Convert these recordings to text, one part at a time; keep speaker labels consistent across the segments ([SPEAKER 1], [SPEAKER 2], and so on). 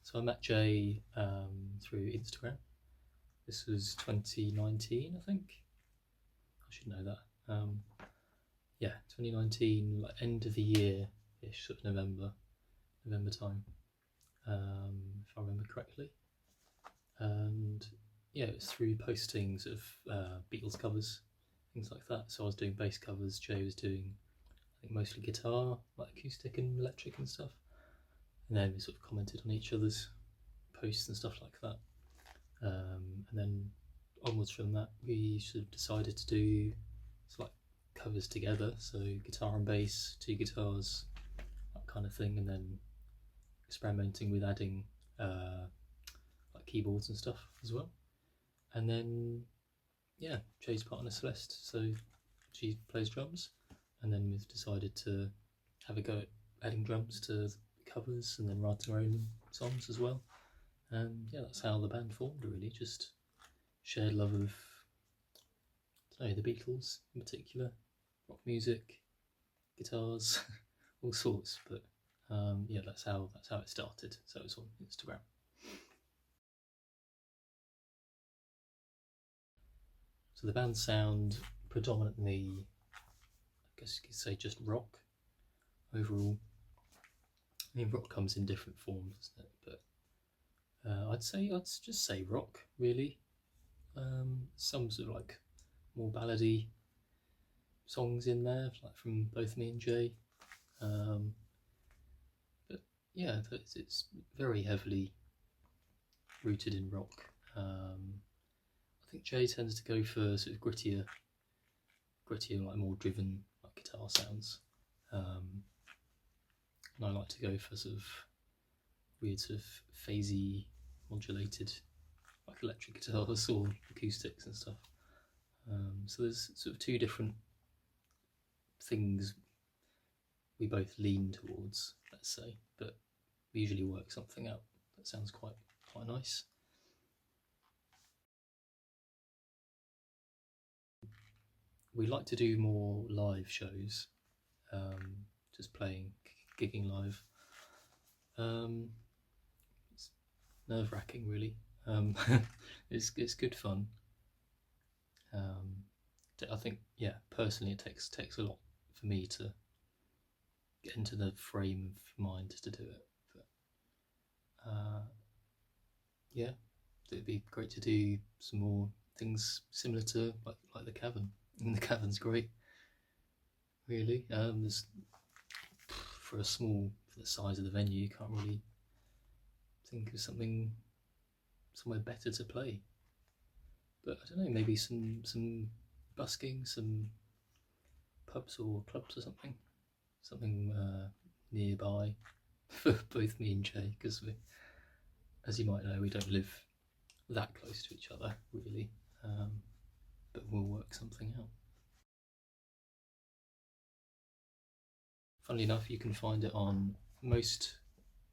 [SPEAKER 1] So I met Jay through Instagram. This was 2019, I think. I should know that. Yeah, 2019, like end of the year-ish, sort of November time, if I remember correctly. And yeah, it was through postings of Beatles covers, things like that. So I was doing bass covers, Jay was doing, I think, mostly guitar, like acoustic and electric and stuff. And then we sort of commented on each other's posts and stuff like that. And then onwards from that, we sort of decided to do like covers together. So guitar and bass, two guitars, that kind of thing. And then experimenting with adding like keyboards and stuff as well. And then, yeah, Jay's partner Celeste, so she plays drums. And then we've decided to have a go at adding drums to covers and then writing our own songs as well. And yeah, that's how the band formed, really. Just shared love of, I don't know, the Beatles in particular, rock music, guitars, all sorts. But yeah, that's how it started. So it was on Instagram. So the band sound predominantly, I guess you could say, just rock overall. I mean, rock comes in different forms, doesn't it? But I'd just say rock, really. Some sort of like more ballady songs in there, like from both me and Jay. But yeah, it's very heavily rooted in rock. I think Jay tends to go for sort of grittier, like more driven, like guitar sounds. And I like to go for sort of weird, sort of phasey, modulated, like electric guitars or acoustics and stuff. So there's sort of two different things we both lean towards, let's say, but we usually work something out that sounds quite nice. We like to do more live shows, just playing, gigging live. It's nerve-wracking, really. It's good fun. I think, yeah, personally, it takes a lot for me to get into the frame of mind to do it. But yeah, it'd be great to do some more things similar to like the Cavern. And the Cavern's great, really. There's for the size of the venue, you can't really think of somewhere better to play. But I don't know, maybe some busking, some pubs or clubs or something nearby for both me and Jay, because as you might know, we don't live that close to each other, really. But we'll work something out. Funnily enough, you can find it on most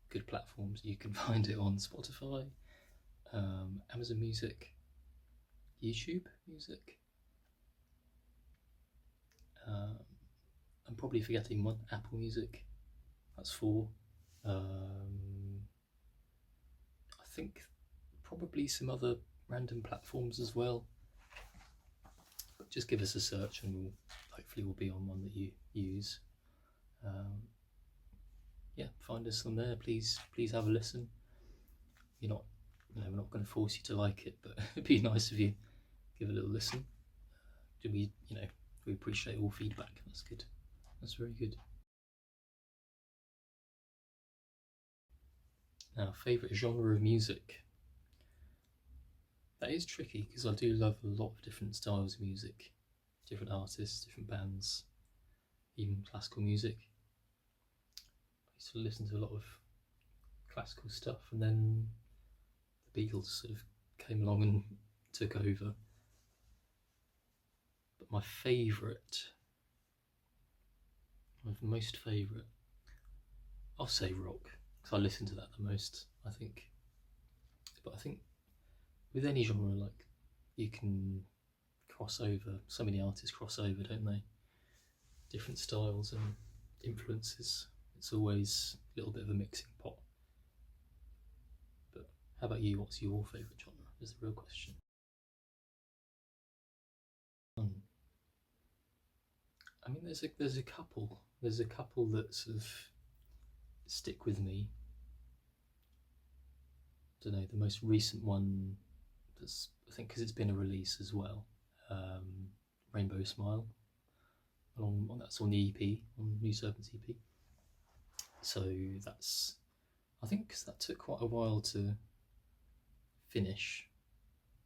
[SPEAKER 1] good platforms. You can find it on Spotify, Amazon Music, YouTube Music. I'm probably forgetting one. Apple Music, that's 4. I think probably some other random platforms as well. But just give us a search and hopefully we'll be on one that you use. Yeah, find us on there. Please have a listen. We're not going to force you to like it, but it'd be nice if you give a little listen. We appreciate all feedback. That's good. That's very good. Now, favourite genre of music. That is tricky because I do love a lot of different styles of music, different artists, different bands, even classical music. I used to listen to a lot of classical stuff, and then the Beatles sort of came along and took over. But my most favourite, I'll say rock, because I listen to that the most, I think. But I think with any genre, like, you can cross over. So many artists cross over, don't they? Different styles and influences. It's always a little bit of a mixing pot. How about you? What's your favourite genre? Is the real question. I mean, there's a couple that sort of stick with me. I don't know, the most recent one, that's, I think, because it's been a release as well. Um, Rainbow Smile. That's on the EP, on New Serpents EP. So that's, I think, because that took quite a while to finish,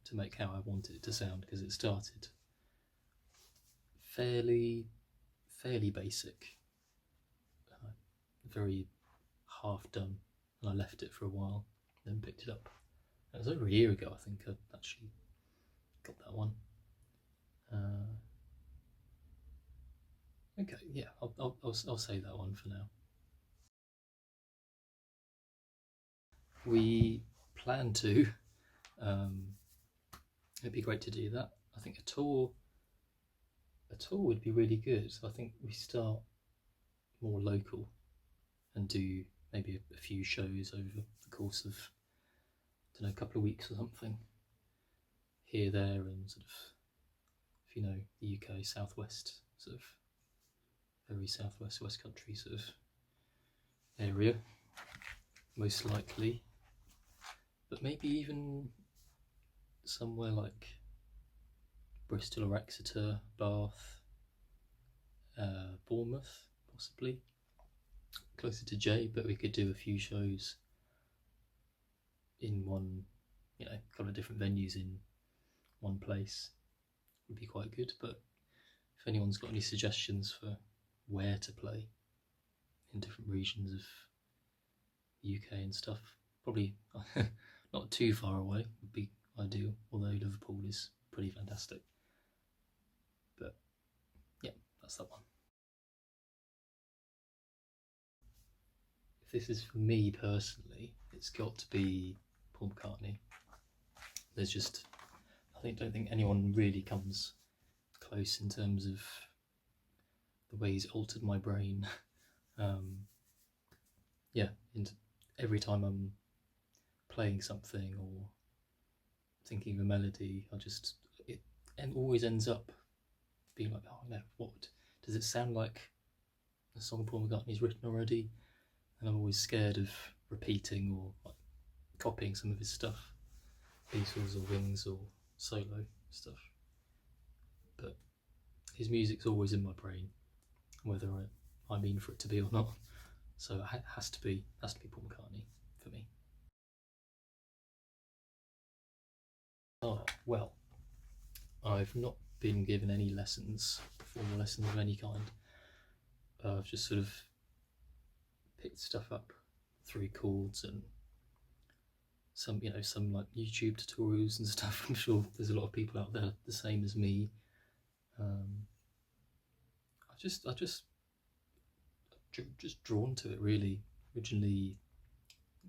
[SPEAKER 1] to make how I wanted it to sound, because it started fairly basic, very half done, and I left it for a while, then picked it up. It was over a year ago, I think, I actually got that one. Okay, yeah, I'll say that one for now. We plan to. It'd be great to do that. I think a tour would be really good. I think we start more local and do maybe a few shows over the course of, I don't know, a couple of weeks or something, here, there, and sort of, if you know the UK, southwest, sort of very southwest, West Country sort of area, most likely, but maybe even somewhere like Bristol or Exeter, Bath, Bournemouth, possibly closer to Jay, but we could do a few shows in one, a couple of different venues in one place would be quite good. But if anyone's got any suggestions for where to play in different regions of the UK and stuff, probably not too far away would be ideal, although Liverpool is pretty fantastic. But yeah, that's that one. If this is for me personally, it's got to be Paul McCartney. There's just, don't think anyone really comes close in terms of the way he's altered my brain. Yeah, and every time I'm playing something or thinking of a melody, it always ends up being like, oh no, what does it sound like? A song Paul McCartney's written already, and I'm always scared of repeating or like copying some of his stuff, Beatles or Wings or solo stuff. But his music's always in my brain, whether I mean for it to be or not. So it has to be Paul McCartney for me. Oh well, I've not been given any formal lessons of any kind. I've just sort of picked stuff up through chords and some like YouTube tutorials and stuff. I'm sure there's a lot of people out there the same as me. I just drawn to it really. Originally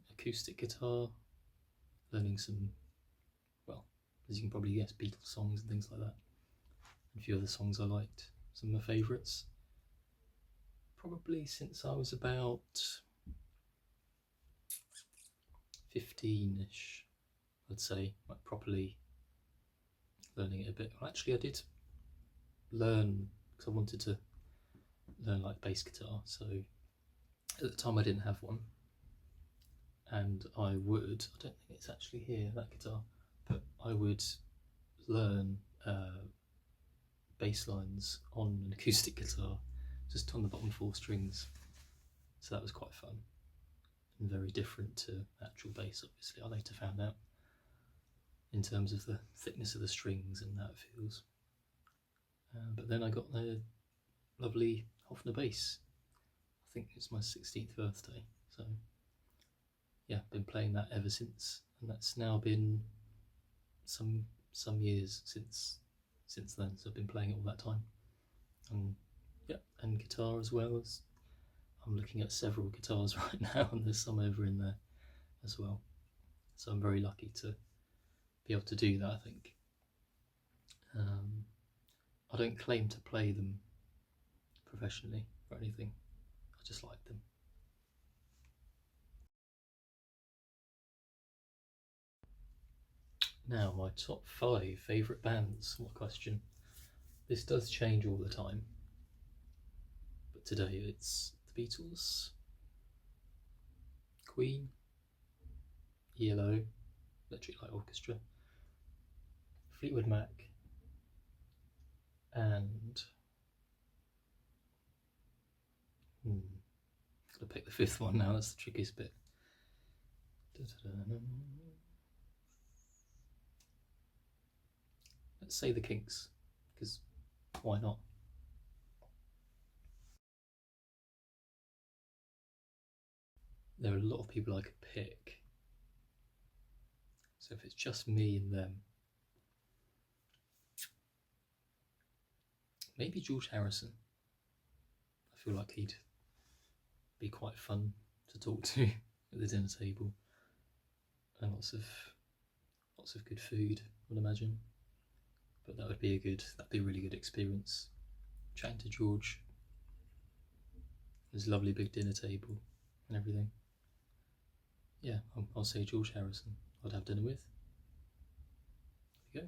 [SPEAKER 1] acoustic guitar, learning some, well, as you can probably guess, Beatles songs and things like that. And a few other songs I liked, some of my favourites. Probably since I was about 15-ish, I'd say, like properly learning it a bit. Well, actually, I did learn because I wanted to learn like bass guitar. So at the time I didn't have one, and I don't think it's actually here, that guitar, but I would learn bass lines on an acoustic guitar, just on the bottom 4 strings. So that was quite fun and very different to actual bass, obviously. I later found out in terms of the thickness of the strings and how it feels. But then I got the lovely Hofner bass. I think it's my 16th birthday, so yeah, been playing that ever since, and that's now been some years since then. So I've been playing it all that time, and yeah, and guitar as well. As I'm looking at several guitars right now, and there's some over in there as well. So I'm very lucky to be able to do that, I think. I don't claim to play them professionally or anything. I just like them. Now, my top 5 favourite bands. What question? This does change all the time, but today it's the Beatles, Queen, ELO, Electric Light Orchestra, Fleetwood Mac, and gotta pick the 5th one now. That's the trickiest bit. Let's say the Kinks, because why not? There are a lot of people I could pick, so if it's just me and them, maybe George Harrison. I feel like he'd be quite fun to talk to at the dinner table, and lots of good food, I would imagine. But that'd be a really good experience. Chatting to George, his lovely big dinner table, and everything. Yeah, I'll say George Harrison. I'd have dinner with. There you go.